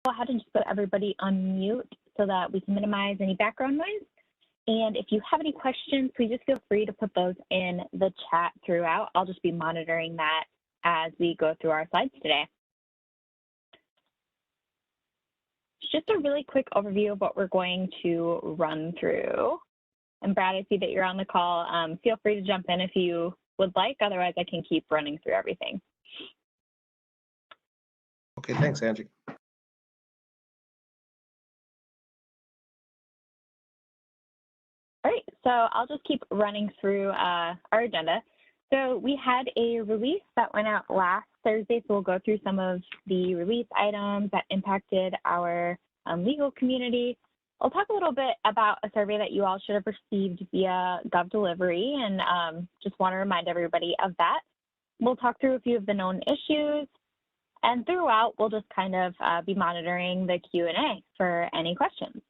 go ahead and just put everybody on mute so that we can minimize any background noise. And if you have any questions, please just feel free to put those in the chat throughout. I'll just be monitoring that as we go through our slides today. Just a really quick overview of what we're going to run through. And Brad, I see that you're on the call. Feel free to jump in if you would like. Otherwise, I can keep running through everything. Okay, thanks, Angie. All right, so I'll just keep running through our agenda. So we had a release that went out last Thursday, so we'll go through some of the release items that impacted our legal community. I'll talk a little bit about a survey that you all should have received via Gov Delivery, and just want to remind everybody of that. We'll talk through a few of the known issues, and throughout, we'll just kind of be monitoring the Q&A for any questions.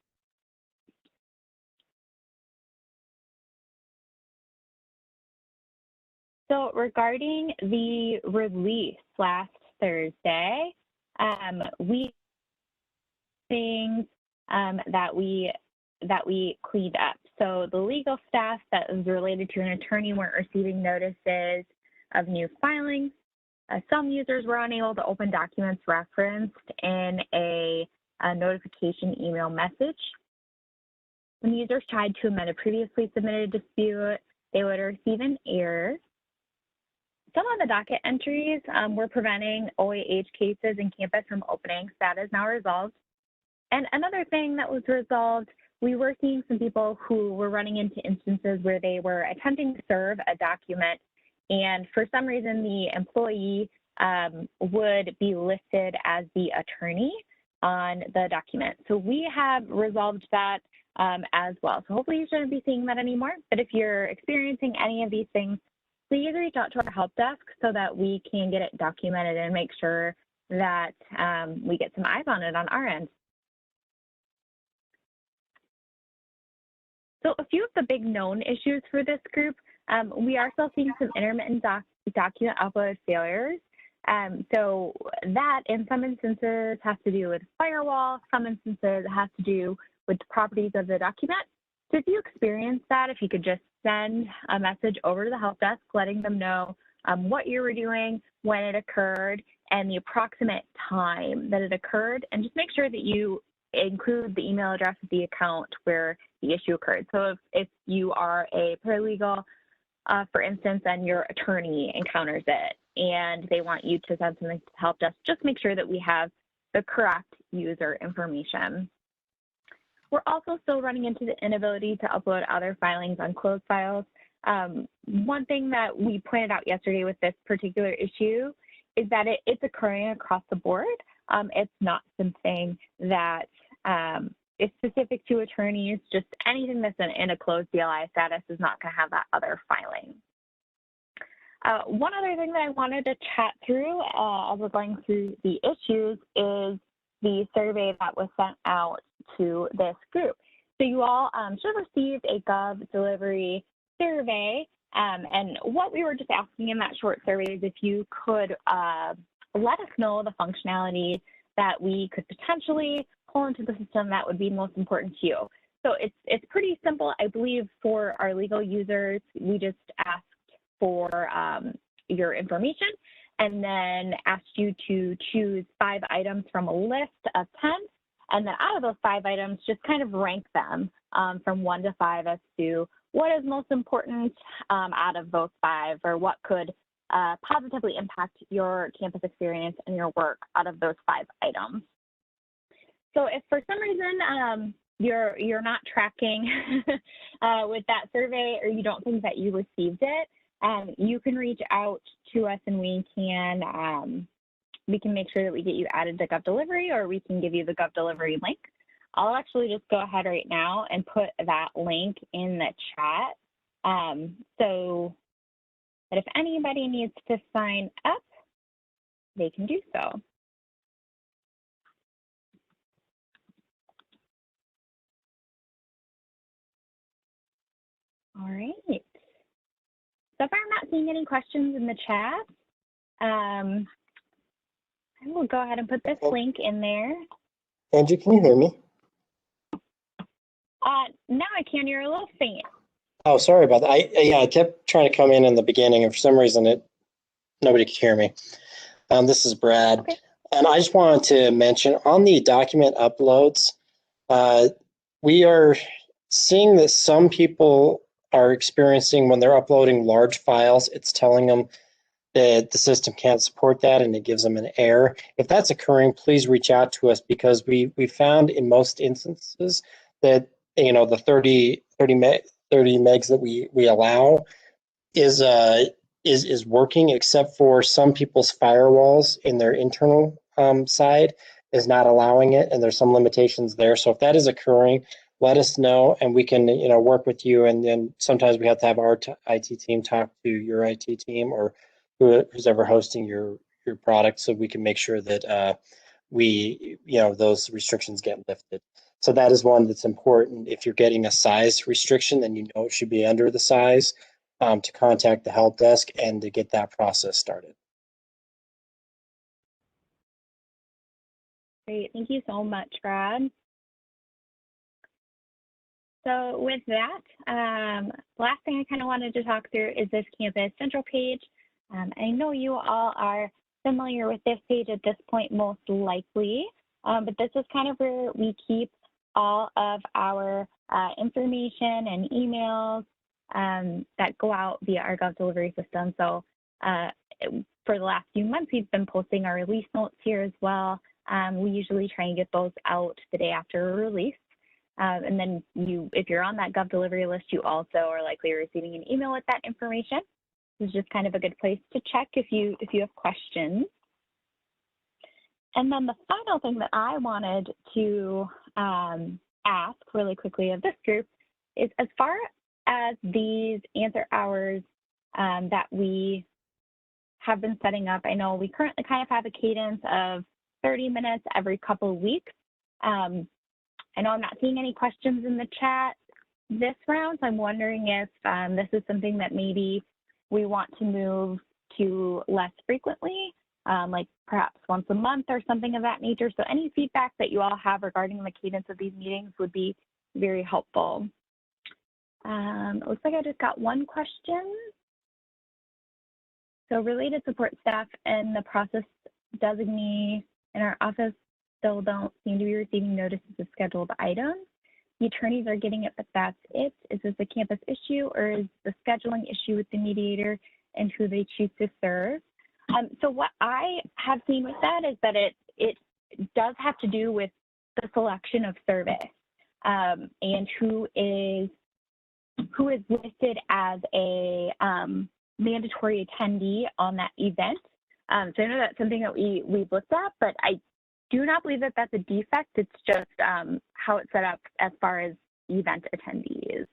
So regarding the release last Thursday, we things that we cleaned up. So the legal staff that was related to an attorney weren't receiving notices of new filings. Some users were unable to open documents referenced in a notification email message. When users tried to amend a previously submitted dispute, they would receive an error. Some of the docket entries were preventing OAH cases in campus from opening. So that is now resolved. And another thing that was resolved, we were seeing some people who were running into instances where they were attempting to serve a document, and for some reason the employee would be listed as the attorney on the document. So we have resolved that as well. So hopefully you shouldn't be seeing that anymore. But if you're experiencing any of these things, please reach out to our help desk so that we can get it documented and make sure that we get some eyes on it on our end. So a few of the big known issues for this group, we are still seeing some intermittent document upload failures. So that in some instances has to do with firewall, some instances it has to do with the properties of the document. So if you experience that, if you could just send a message over to the help desk, letting them know what you were doing, when it occurred, and the approximate time that it occurred, and just make sure that you include the email address of the account where the issue occurred. So if you are a paralegal, for instance, and your attorney encounters it and they want you to send something to the help desk, just make sure that we have the correct user information. We're also still running into the inability to upload other filings on closed files. One thing that we pointed out yesterday with this particular issue is that it's occurring across the board. It's not something that is specific to attorneys. Just anything that's in a closed DLI status is not going to have that other filing. One other thing that I wanted to chat through as we're going through the issues is the survey that was sent out to this group. So you all should have received a Gov Delivery Survey, and what we were just asking in that short survey is if you could let us know the functionality that we could potentially pull into the system that would be most important to you. So it's pretty simple. I believe for our legal users, we just asked for your information and then asked you to choose 5 items from a list of 10. And then out of those 5 items, just kind of rank them from 1 to 5 as to what is most important out of those 5, or what could positively impact your campus experience and your work out of those 5 items. So if for some reason you're not tracking with that survey, or you don't think that you received it, you can reach out to us and we can make sure that we get you added to Gov Delivery, or we can give you the Gov Delivery link. I'll actually just go ahead right now and put that link in the chat so that if anybody needs to sign up, they can do so. All right. So far, I'm not seeing any questions in the chat. I will go ahead and put this link in there. Angie, can you hear me? Now I can. You're a little faint. Oh, sorry about that. I kept trying to come in the beginning, and for some reason, nobody could hear me. This is Brad, Okay. and I just wanted to mention on the document uploads, we are seeing that some people are experiencing when they're uploading large files, it's telling them that the system can't support that and it gives them an error. If that's occurring, please reach out to us because we found in most instances that the 30 megs that we allow is working, except for some people's firewalls in their internal side is not allowing it, and there's some limitations there. So if that is occurring, let us know, and we can work with you. And then sometimes we have to have our IT team talk to your IT team or who's ever hosting your product, so we can make sure that those restrictions get lifted. So that is one that's important. If you're getting a size restriction, then it should be under the size, to contact the help desk and to get that process started. Great. Thank you so much, Brad. So with that, last thing I kind of wanted to talk through is this Campus Central page. I know you all are familiar with this page at this point, most likely, but this is kind of where we keep all of our information and emails that go out via our Gov Delivery system. So for the last few months, we've been posting our release notes here as well. We usually try and get those out the day after a release. And then if you're on that Gov Delivery list, you also are likely receiving an email with that information. This is just kind of a good place to check if you have questions. And then the final thing that I wanted to ask really quickly of this group is, as far as these answer hours that we have been setting up, I know we currently kind of have a cadence of 30 minutes every couple of weeks. I know I'm not seeing any questions in the chat this round, so I'm wondering if this is something that maybe we want to move to less frequently, like perhaps once a month or something of that nature. So any feedback that you all have regarding the cadence of these meetings would be very helpful. It looks like I just got one question. So related support staff and the process designee in our office still don't seem to be receiving notices of scheduled items. The attorneys are getting it, but that's it. Is this a campus issue, or is the scheduling issue with the mediator and who they choose to serve? So what I have seen with that is that it does have to do with the selection of service and who is listed as a mandatory attendee on that event. So I know that's something that we've looked at, but I do not believe that that's a defect. It's just how it's set up as far as event attendees.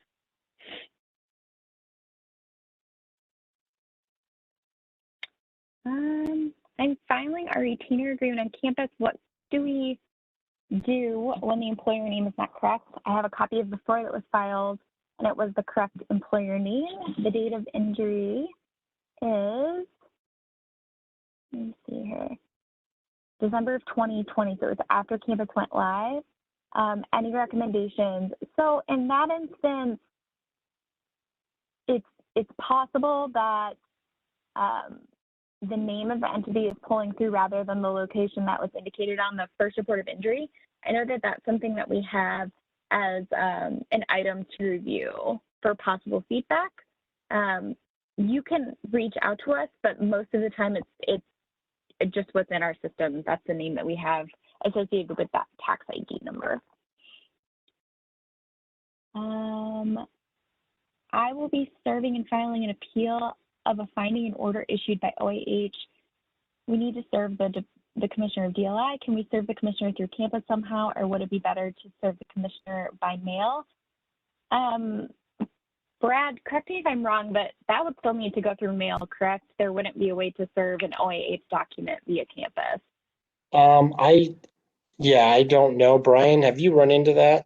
I'm filing our retainer agreement on campus. What do we do when the employer name is not correct? I have a copy of the before that was filed, and it was the correct employer name. The date of injury is, let me see here, December of 2020, so it's after campus went live. Any recommendations? So in that instance, it's possible that the name of the entity is pulling through rather than the location that was indicated on the first report of injury. I know that that's something that we have as an item to review for possible feedback. You can reach out to us, but most of the time it's just what's in our system. That's the name that we have associated with that tax ID number. I will be serving and filing an appeal of a finding and order issued by OAH. We need to serve the commissioner of DLI. Can we serve the commissioner through campus somehow, or would it be better to serve the commissioner by mail? Brad, correct me if I'm wrong, but that would still need to go through mail, correct? There wouldn't be a way to serve an OAH document via campus. I don't know. Brian, have you run into that?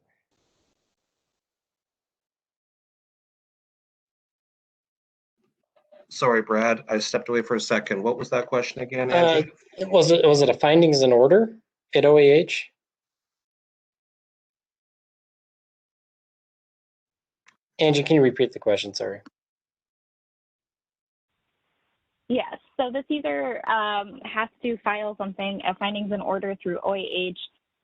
Sorry, Brad, I stepped away for a second. What was that question again, Angie? Was it a findings and order at OAH? Angie, can you repeat the question? Sorry. Yes, so the Caesar has to file something, a findings and order through OAH,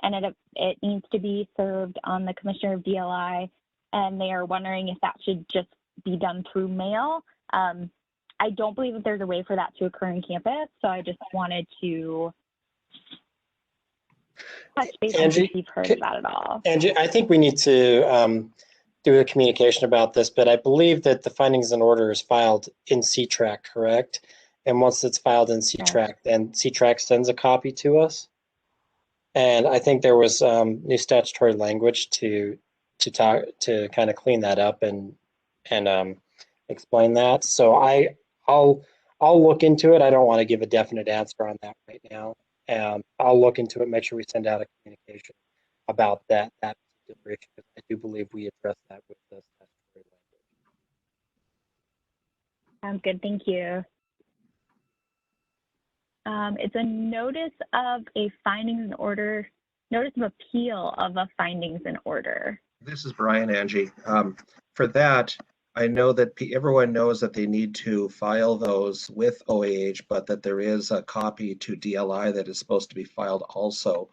and it needs to be served on the Commissioner of DLI, and they are wondering if that should just be done through mail. I don't believe that there's a way for that to occur in campus, so I just wanted to touch base and see if you've heard of that at all. Angie, I think we need to do a communication about this, but I believe that the findings and order is filed in C-Track, correct? And once it's filed in C-Track, then C-Track sends a copy to us. And I think there was new statutory language to kind of clean that up and explain that. So I'll look into it. I don't want to give a definite answer on that right now. I'll look into it, make sure we send out a communication about that particular issue, because I do believe we address that with the statutory language. Sounds good, thank you. It's a notice of a findings and order, notice of appeal of a findings and order. This is Brian, Angie. For that, I know that everyone knows that they need to file those with OAH, but that there is a copy to DLI that is supposed to be filed also.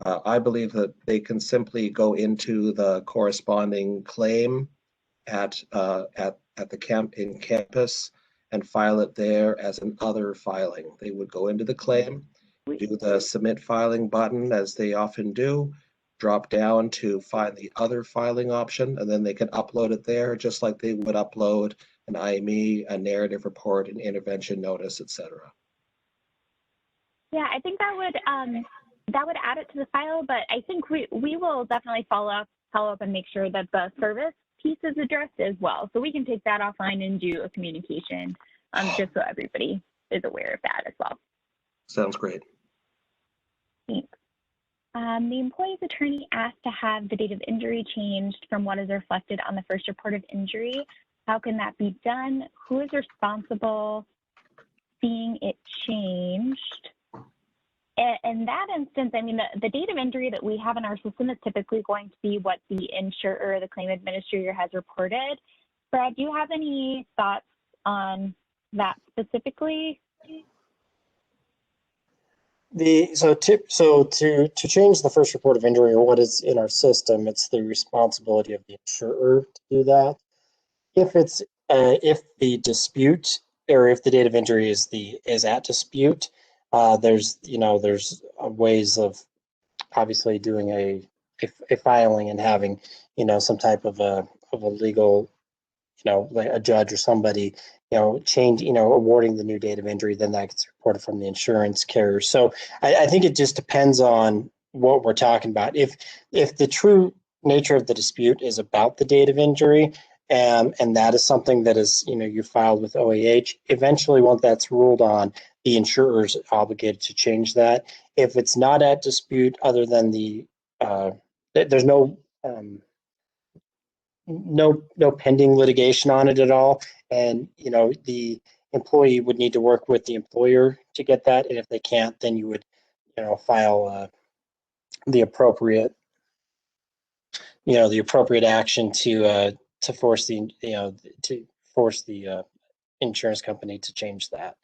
I believe that they can simply go into the corresponding claim at the campus and file it there as an other filing. They would go into the claim, do the submit filing button as they often do, drop down to find the other filing option, and then they can upload it there just like they would upload an IME, a narrative report, an intervention notice, etc. Yeah, I think that would add it to the file, but I think we will definitely follow up and make sure that the service piece is addressed as well. So we can take that offline and do a communication just so everybody is aware of that as well. Sounds great. Thanks. The employee's attorney asked to have the date of injury changed from what is reflected on the first report of injury. How can that be done? Who is responsible seeing it changed? In that instance, I mean, the date of injury that we have in our system is typically going to be what the insurer or the claim administrator has reported. Brad, do you have any thoughts on that specifically? So to change the first report of injury or what is in our system, it's the responsibility of the insurer to do that. If it's if the dispute or if the date of injury is at dispute, there's ways of obviously doing a filing and having some type of a legal, like a judge or somebody change, awarding the new date of injury, then that gets reported from the insurance carrier. So I think it just depends on what we're talking about. If the true nature of the dispute is about the date of injury, and that is something that is, you filed with OAH, eventually once that's ruled on, the insurer is obligated to change that. If it's not at dispute, other than there's no pending litigation on it at all, and the employee would need to work with the employer to get that, and if they can't, then you would file the appropriate action to force the insurance company to change that.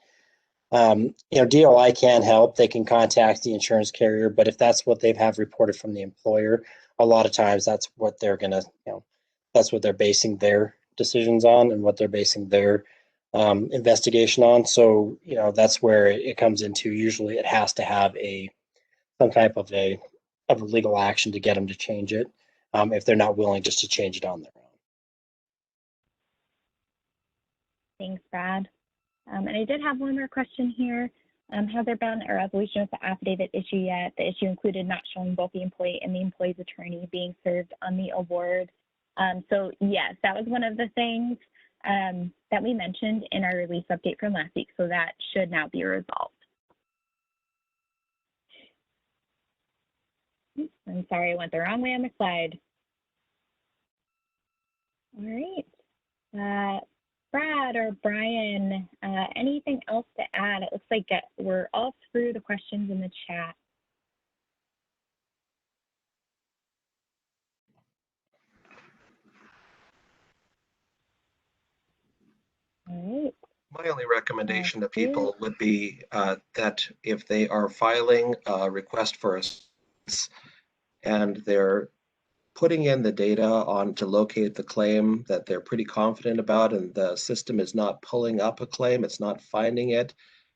DLI can help. They can contact the insurance carrier, but if that's what they have reported from the employer, a lot of times that's what they're gonna, that's what they're basing their decisions on and what they're basing their investigation on. So, that's where it comes into. Usually, it has to have some type of a legal action to get them to change it, if they're not willing just to change it on their own. Thanks, Brad. And I did have one more question here. Has there been a resolution of the affidavit issue yet? The issue included not showing both the employee and the employee's attorney being served on the award. So yes, that was one of the things that we mentioned in our release update from last week. So that should now be resolved. Oops, I'm sorry, I went the wrong way on the slide. All right. Brad or Brian, anything else to add? It looks like we're all through the questions in the chat. My only recommendation to people would be that if they are filing a request for assistance and they're putting in the data on to locate the claim that they're pretty confident about, and the system is not pulling up a claim, it's not finding it,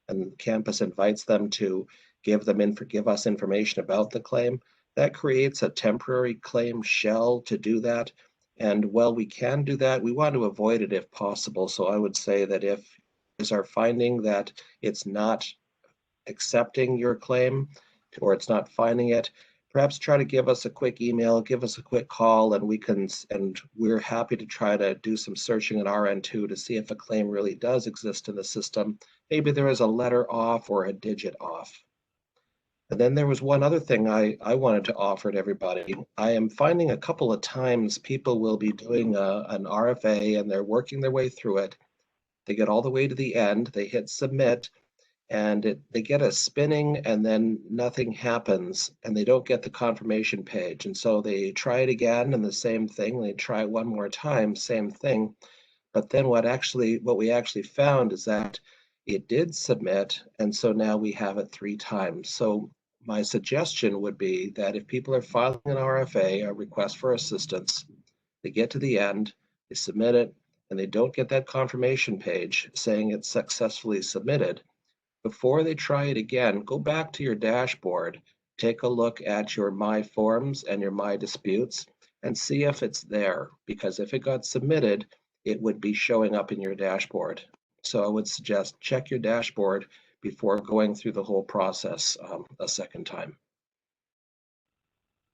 and campus invites them to give us information about the claim, that creates a temporary claim shell to do that. And while we can do that, we want to avoid it if possible. So I would say that if is are finding that it's not accepting your claim or it's not finding it, perhaps try to give us a quick email, give us a quick call, and we're happy to try to do some searching on our end too to see if a claim really does exist in the system. Maybe there is a letter off or a digit off. And then there was one other thing I wanted to offer to everybody. I am finding a couple of times people will be doing an RFA and they're working their way through it. They get all the way to the end, they hit submit, and they get a spinning and then nothing happens and they don't get the confirmation page. And so they try it again and the same thing, they try it one more time, same thing. But then what we actually found is that it did submit, and so now we have it 3 times. So my suggestion would be that if people are filing an RFA, a request for assistance, they get to the end, they submit it, and they don't get that confirmation page saying it's successfully submitted, before they try it again, go back to your dashboard, take a look at your My Forms and your My Disputes, and see if it's there, because if it got submitted, it would be showing up in your dashboard. So I would suggest check your dashboard before going through the whole process a second time.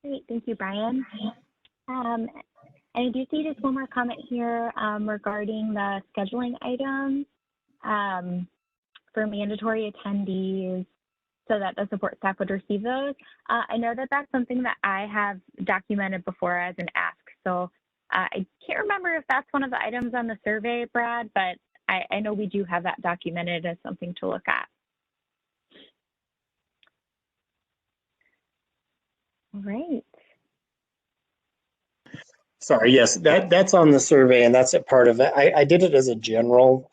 Great, thank you, Brian. And I do see just one more comment here regarding the scheduling items for mandatory attendees so that the support staff would receive those. I know that that's something that I have documented before as an ask. So I can't remember if that's one of the items on the survey, Brad, but I know we do have that documented as something to look at. All right. Sorry, yes, that's on the survey and that's a part of it. I did it as a general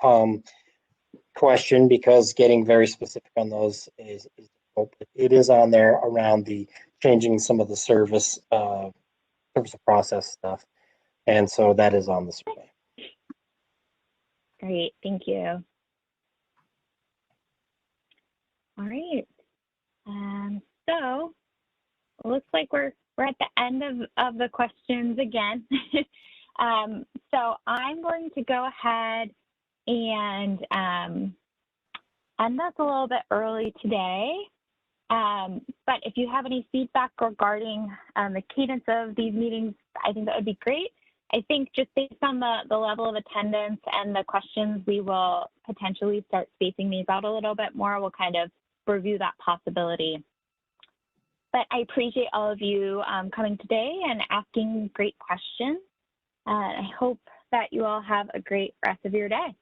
question because getting very specific on those is difficult. It is on there around the changing some of the service process stuff. And so that is on the survey. Great, thank you. All right. So it looks like we're at the end of the questions again. So I'm going to go ahead and end us a little bit early today. But if you have any feedback regarding the cadence of these meetings, I think that would be great. I think just based on the level of attendance and the questions, we will potentially start spacing these out a little bit more. We'll kind of review that possibility. But I appreciate all of you coming today and asking great questions. I hope that you all have a great rest of your day.